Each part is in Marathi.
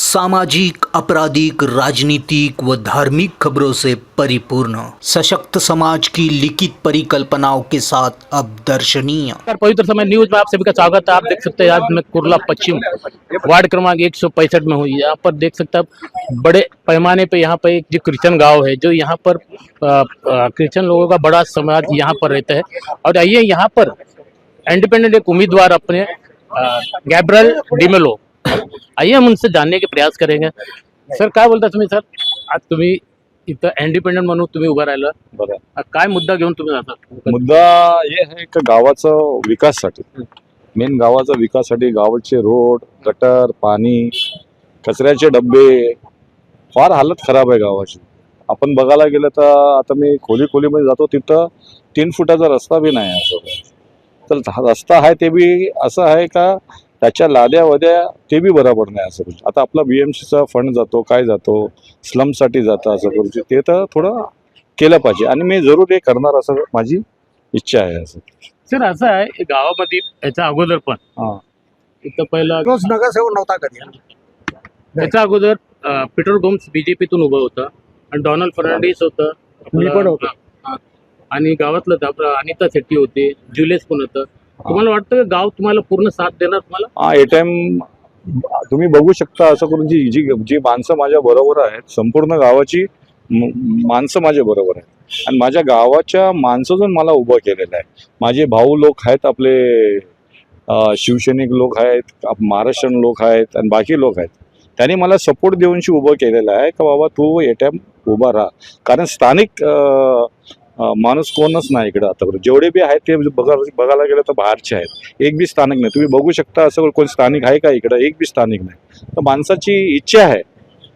सामाजिक, आपराधिक, राजनीतिक व धार्मिक खबरों से परिपूर्ण सशक्त समाज की लिखित परिकल्पनाओं के साथ अब दर्शनीय। पवित्र समय न्यूज में आप सभी का स्वागत है। आप देख सकते हैं आज मैं कुर्ला पश्चिम वार्ड क्रमांक 165 में हूँ। यहाँ पर देख सकते हैं बड़े पैमाने पे यहाँ पर एक जो क्रिश्चियन गांव है, जो यहाँ पर क्रिश्चियन लोगों का बड़ा समाज यहाँ पर रहता है। और आइए यहाँ पर इंडिपेंडेंट एक उम्मीदवार अपने गैब्रियल डिमेलो, आइए हम उनसे जानने के प्रयास करेंगे। सर काय बोलता तुम्ही? सर आज तुम्ही इथं इंडिपेंडंट म्हणून तुम्ही उभा राहिला, बरं. काय मुद्दा घेऊन तुम्ही जाता? मुद्दा हे आहे की गावाचं विकासासाठी, मेन गावाचा विकासासाठी गावाचे रोड, गटर, पाणी, कचऱ्याचे डब्बे, फार हालत खराब आहे गावाची. आपण बघायला गेलं तर आता मी खोलीमध्ये जातो तिथं 3 फुटाचा रस्ता बी नाही असं. तर रस्ता आहे ते बी असं आहे का त्याच्या लाद्या वद्या ते बी बरोबर नाही असं. आता आपला BMCचा फंड जातो, काय जातो, स्लमसाठी जातं असं करू. ते तर थोडं केलं पाहिजे आणि मी जरूर हे करणार असं माझी इच्छा आहे असं. सर असं आहे गावामध्ये याच्या अगोदर पण इथं पहिला तोच नगरसेवक नव्हता कधी. याच्या अगोदर पीटर गोम्स बीजेपीतून उभं होतं आणि डोनाल्ड फर्नांडिस होतं, मी पण होतो. आणि गावातलं आपलं अनिता शेट्टी होते, जुलेस पण होतं. तुम्हाला वाटतं का गाव तुम्हाला पूर्ण साथ देणार? तुम्हाला ए टाइम तुम्ही बघू शकता असं करून जी जी जी माणसं माझ्या बरोबर आहेत, संपूर्ण गावाची माणसं माझ्या बरोबर आहेत आणि माझ्या गावाच्या माणसातून मला उभं केलेलं आहे. माझे भाऊ लोक आहेत, आपले शिवसैनिक लोक आहेत, महाराष्ट्रीयन लोक आहेत आणि बाकी लोक आहेत. त्यांनी मला सपोर्ट देऊनशी उभं केलेलं आहे का बाबा तू ए टाइम उभा राहा. कारण स्थानिक माणूस कोणच नाही इकडं आतापर्यंत. जेवढे बी आहेत ते बघायला गेलं तर बाहेरचे आहेत, एक बी स्थानिक नाही. तुम्ही बघू शकता असं कोण स्थानिक आहे का इकडं? एक बी स्थानिक नाही. तर माणसाची इच्छा आहे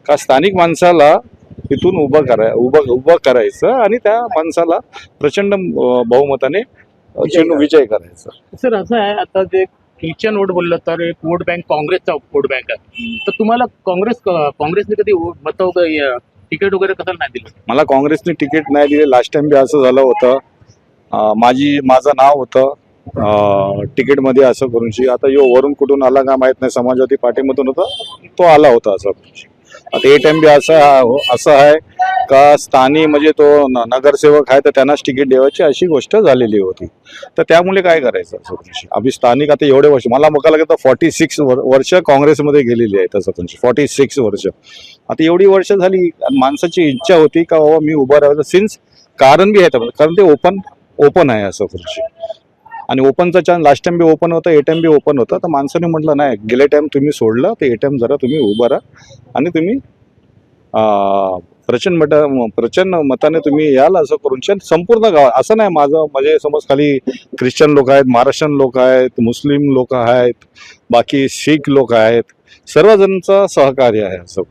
का स्थानिक माणसाला इथून उभं करायचं आणि त्या माणसाला प्रचंड बहुमताने विजय करायचा. सर असं आहे आता जे ख्रिश्चन वोट बोललं तर एक वोट बँक काँग्रेसचा वोट बँक आहे. तर तुम्हाला काँग्रेसने कधी मतं तिकीट वगैरे कसं नाही दिलं? मला काँग्रेसने तिकीट नाही दिले. लास्ट टाइम बी असं झालं होतं. माझं नाव होतं तिकीटमध्ये असं करूनशी. आता यो वरून कुठून आला का माहीत नाही, समाजवादी पार्टीमधून होता तो आला होता असं करूनशी. आता ए टाइम बी असं आहे का स्थानिक म्हणजे तो नगरसेवक आहे तर त्यांनाच तिकीट द्यायची अशी गोष्ट झालेली होती. तर त्यामुळे काय करायचं असं करूनशी. आम्ही स्थानिक आता एवढे वर्ष, मला बघायला गेलं तर 46 वर्ष काँग्रेसमध्ये गेलेली आहे तसं करूनशी. 46 वर्ष. आता एवढी वर्ष झाली. माणसाची इच्छा होती का बाबा मी उभा राहायचं. सिन्स कारण बी आहे, कारण ते ओपन आहे असं करूनशी. आणि ओपनचा चान्स लास्ट टाइम बी ओपन होतं, ए टाइम बी ओपन होतं. तर माणसाने म्हटलं नाही, गेले टाइम तुम्ही सोडलं तर ए टाइम जरा तुम्ही उभा राहा आणि तुम्ही प्रचंड मताने तुम्ही याल असं करून. संपूर्ण गाव असं नाही माझं म्हणजे समज खाली ख्रिश्चन लोक आहेत, महाराष्ट्रीयन लोक आहेत, मुस्लिम लोक आहेत, बाकी शीख लोक आहेत, सर्वजणांचं सहकार्य आहे असं.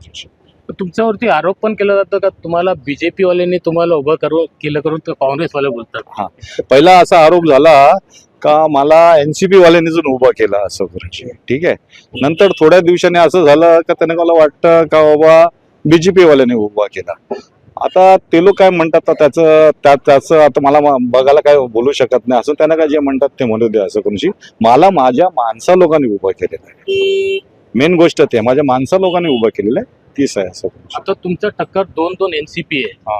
तुमच्यावरती आरोप पण केला जातो का तुम्हाला बीजेपी वाल्यांनी तुम्हाला उभं केलं करून काँग्रेसवाले बोलतात? हा, पहिला असा आरोप झाला का मला NCP वाल्यांनी जर उभं केलं असं करून. ठीक आहे. नंतर थोड्या दिवसांनी असं झालं का त्यांना मला वाटतं का बाबा BJP वाल्यांनी उभा केला. आता ते लोक काय म्हणतात त्याचं आता मला बघायला काय बोलू शकत नाही. असं त्यांना काय जे म्हणतात ते म्हणू द्या असं करून. मला माझ्या माणसा लोकांनी उभं केलेलं आहे. मेन गोष्ट ते माझ्या माणसा लोकांनी उभं केलेलं आहे, तीच आहे असं. आता तुमचं टक्कर 2 NCP आहे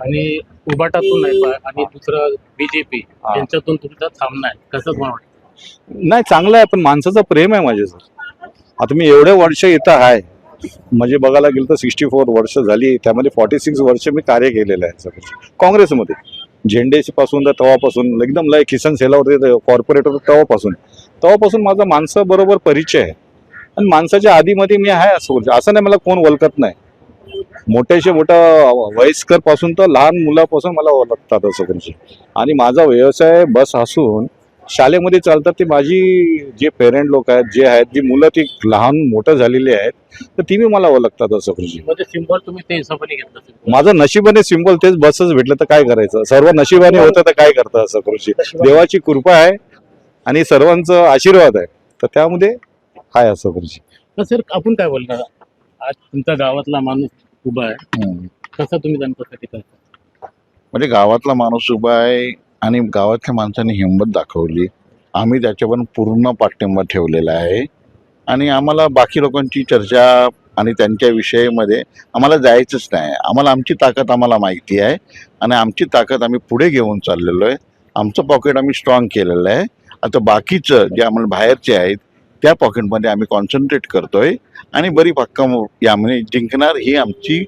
आणि उभाटातून आहे आणि दुसरं BJP, यांच्यातून तुमचा सामना आहे. कसं तुम्हाला वाटतं? नाही, चांगलं आहे, पण माणसाचं प्रेम आहे माझ्यासर. आता मी एवढे वर्ष इथं आहे म्हणजे बघायला गेलं तर 64 वर्ष झाली. त्यामध्ये 46 वर्ष मी कार्य केलेलं आहे सगळं काँग्रेसमध्ये. झेंडेची पासून तर तेव्हापासून एकदम लय किसन सेलावरती कॉर्पोरेटर तेव्हापासून माझा माणसं बरोबर परिचय आहे. आणि माणसाच्या आधीमध्ये मी आहे असं नाही मला कोण ओळखत नाही. मोठ्याशे मोठा वयस्कर पासून तर लहान मुलापासून मला ओळखतात असं करून. आणि माझा व्यवसाय बस असून शाळेमध्ये चालतात. ते माझी जे पेरेंट लोक आहेत, जे आहेत, जी मुलं ती लहान मोठं झालेली आहेत, तर ती मी मला ओळखतात असं करून. म्हणजे सिंबल तुम्ही ते हिशोबाने घेतलं? माझं नशिबाने सिंबल तेच बसच भेटलं तर काय करायचं. सर्व नशिबाने होतं तर काय करतं असं करून. देवाची कृपा आहे आणि सर्वांचं आशीर्वाद आहे, तर त्यामध्ये आहे असं करून. सर आपण काय बोलणार? आज तुमच्या गावातला माणूस उभा आहे, कसं तुम्ही त्यांच्यासाठी करता? म्हणजे गावातला माणूस उभा आहे आणि गावातल्या माणसांनी हिंमत दाखवली. आम्ही त्याच्यावर पूर्ण पाठिंबा ठेवलेला आहे आणि आम्हाला बाकी लोकांची चर्चा आणि त्यांच्या विषयामध्ये आम्हाला जायचंच नाही. आम्हाला आमची ताकद आम्हाला माहिती आहे आणि आमची ताकद आम्ही पुढे घेऊन चाललेलो आहे. आमचं पॉकेट आम्ही स्ट्रॉंग केलेलं आहे. आता बाकीचं जे आम्हाला बाहेरचे आहेत त्या पॉकेटमध्ये आम्ही कॉन्सन्ट्रेट करतोय आणि बरी भक्कम यामध्ये जिंकणार ही आमची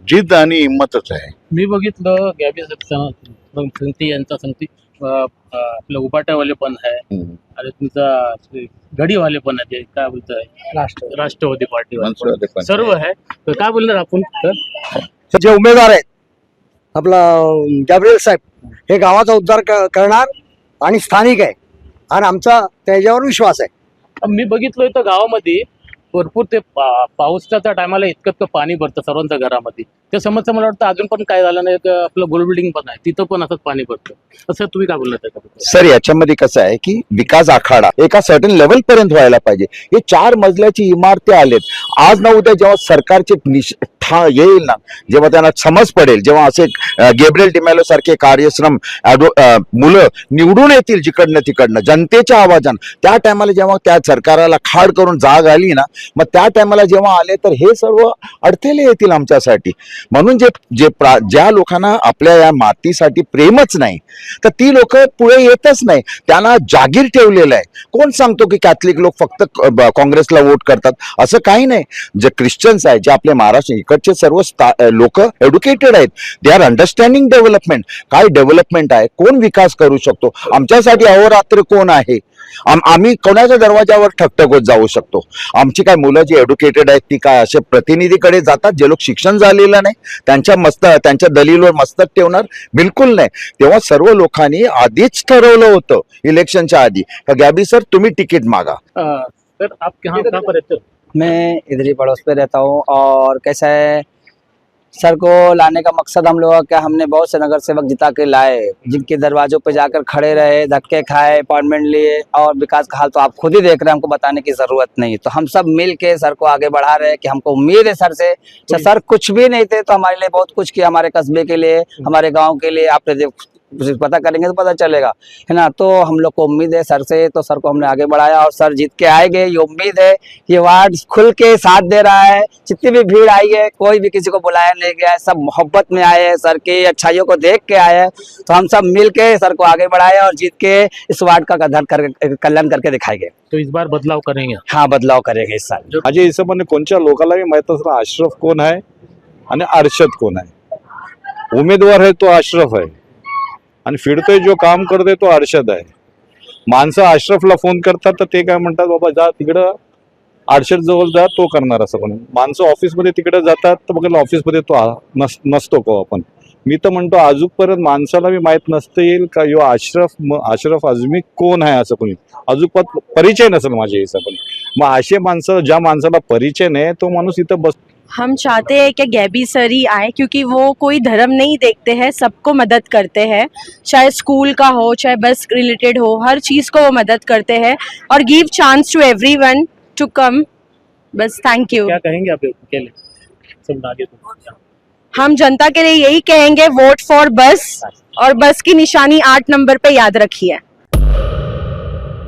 जिद्द आणि हिंमतच आहे. मी बघितलं गॅबी संगती यांचा संगती आपलं उपाट्यावाले पण आहे आणि तुमचा गडीवाले पण आहे, ते काय बोलतोय राष्ट्रवादी पार्टी माणसं पण सर्व आहे. तर काय बोलणार आपण तर जे उमेदवार आहेत आपला गॅब्रिएल साहेब हे गावाचा उद्धार करणार आणि स्थानिक आहे आणि आमचा त्याच्यावर विश्वास आहे. मी बघितलं तर गावामध्ये भरपूर ते पावसाच्या टायमाला इतकं पाणी भरतं सर्वांच्या घरामध्ये. त्या समस्या मला वाटतं अजून पण काय झालं नाही. आपलं गोल बिल्डिंग पण आहे तिथं पण असंच पाणी भरतं. असं तुम्ही काय बोलणार त्याच्याबद्दल? सर याच्यामध्ये कसं आहे की विकास आखाडा एका सर्टन लेवल पर्यंत व्हायला पाहिजे. हे 4 मजल्याची इमारती आलेत. आज ना उद्या जेव्हा सरकारचे येईल ना, जेव्हा त्यांना समज पडेल, जेव्हा असे गॅब्रिएल डिमेलो सारखे कार्यश्रम मुलं निवडून येतील जिकडनं तिकडनं जनतेच्या आवाजानं, त्या टायमाला जेव्हा त्या सरकाराला खाड करून जाग आली ना, मग त्या टायमाला जेव्हा आले तर हे सर्व अडथळे येतील आमच्यासाठी. म्हणून ज्या लोकांना आपल्या या मातीसाठी प्रेमच नाही तर ती लोक पुढे येतच नाही. त्यांना जागीर ठेवलेलं आहे. कोण सांगतो की कॅथलिक लोक फक्त काँग्रेसला वोट करतात? असं काही नाही. जे ख्रिश्चन्स आहेत, जे आपले महाराष्ट्र इकडचे सर्व लोक एज्युकेटेड आहेत. They are understanding development. काय डेव्हलपमेंट आहे, कोण विकास करू शकतो, आमच्यासाठी अहोरात्र कोण आहे. आम्ही कोणाच्या दरवाजावर ठकठकत जाऊ शकतो. आमची काय मुलं जी एज्युकेटेड आहेत ती काय असे प्रतिनिधीकडे जातात जे लोक शिक्षण झालेलं नाही, त्यांच्या दलीलवर मस्तक ठेवणार? बिलकुल नाही. तेव्हा सर्व लोकांनी आधीच ठरवलं होतं इलेक्शनच्या आधी का गॅबी सर तुम्ही तिकीट मागा. तर आप कहाँ पर रहते हो? मैं इधर ही पड़ोस पे रहता हूँ। और कैसा है, सर को लाने का मकसद हम लोग क्या, हमने बहुत से नगर सेवक जिता के लाए, जिनके दरवाजों पे जाकर खड़े रहे, धक्के खाए, अपॉइंटमेंट लिए, और विकास का हाल तो आप खुद ही देख रहे हैं, हमको बताने की जरूरत नहीं। तो हम सब मिल के सर को आगे बढ़ा रहे हैं कि हमको उम्मीद है सर से। सर कुछ भी नहीं थे तो हमारे लिए बहुत कुछ किया, हमारे कस्बे के लिए, हमारे गाँव के लिए। आपने पता करेंगे तो पता चलेगा, है ना। तो हम लोग को उम्मीद है सर से, तो सर को हमने आगे बढ़ाया और सर जीत के आएंगे, ये उम्मीद है। ये वार्ड खुल के साथ दे रहा है। जितनी भी भीड़ आई है, कोई भी किसी को बुलाया नहीं गया है, सब मोहब्बत में आए हैं, सर की अच्छाइयों को देख के आए हैं। तो हम सब मिल के सर को आगे बढ़ाए और जीत के इस वार्ड का कल्याण करके दिखाएंगे। तो इस बार बदलाव करेंगे? हाँ, बदलाव करेंगे इस साल। माझ्या हिशोबाने कोणत्या लोकांनाही माहित असलं अशरफ कोण आहे आणि अर्शद कोण आहे. उमेदवार आहे तो अशरफ आहे आणि फिरतोय जो काम करतोय तो अर्शद आहे. माणसं अशरफला फोन करतात तर ते काय म्हणतात, बाबा जा तिकडं अर्शद जवळ जा, तो करणार. असं पण माणसं ऑफिसमध्ये तिकडे जातात तर बघा ऑफिसमध्ये तो नसतो का. आपण मी तर म्हणतो अजूनपर्यंत माणसाला बी माहीत नसतं येईल का यो अशरफ आझमी कोण आहे असं कोणी अजून परिचय नसेल माझ्या हिशोबाने. मग असे माणसं, ज्या माणसाला परिचय नाही तो माणूस इथं बस. हम चाहते हैं कि गैबी सर ही आए, क्योंकि वो कोई धर्म नहीं देखते हैं, सबको मदद करते हैं, चाहे स्कूल का हो, चाहे बस रिलेटेड हो, हर चीज़ को वो मदद करते हैं और give chance to everyone to come. बस थैंक यू. क्या कहेंगे आप के लिए सब आगे? हम जनता के लिए यही कहेंगे, वोट फॉर बस, और बस की निशानी 8 नंबर पे याद रखिए.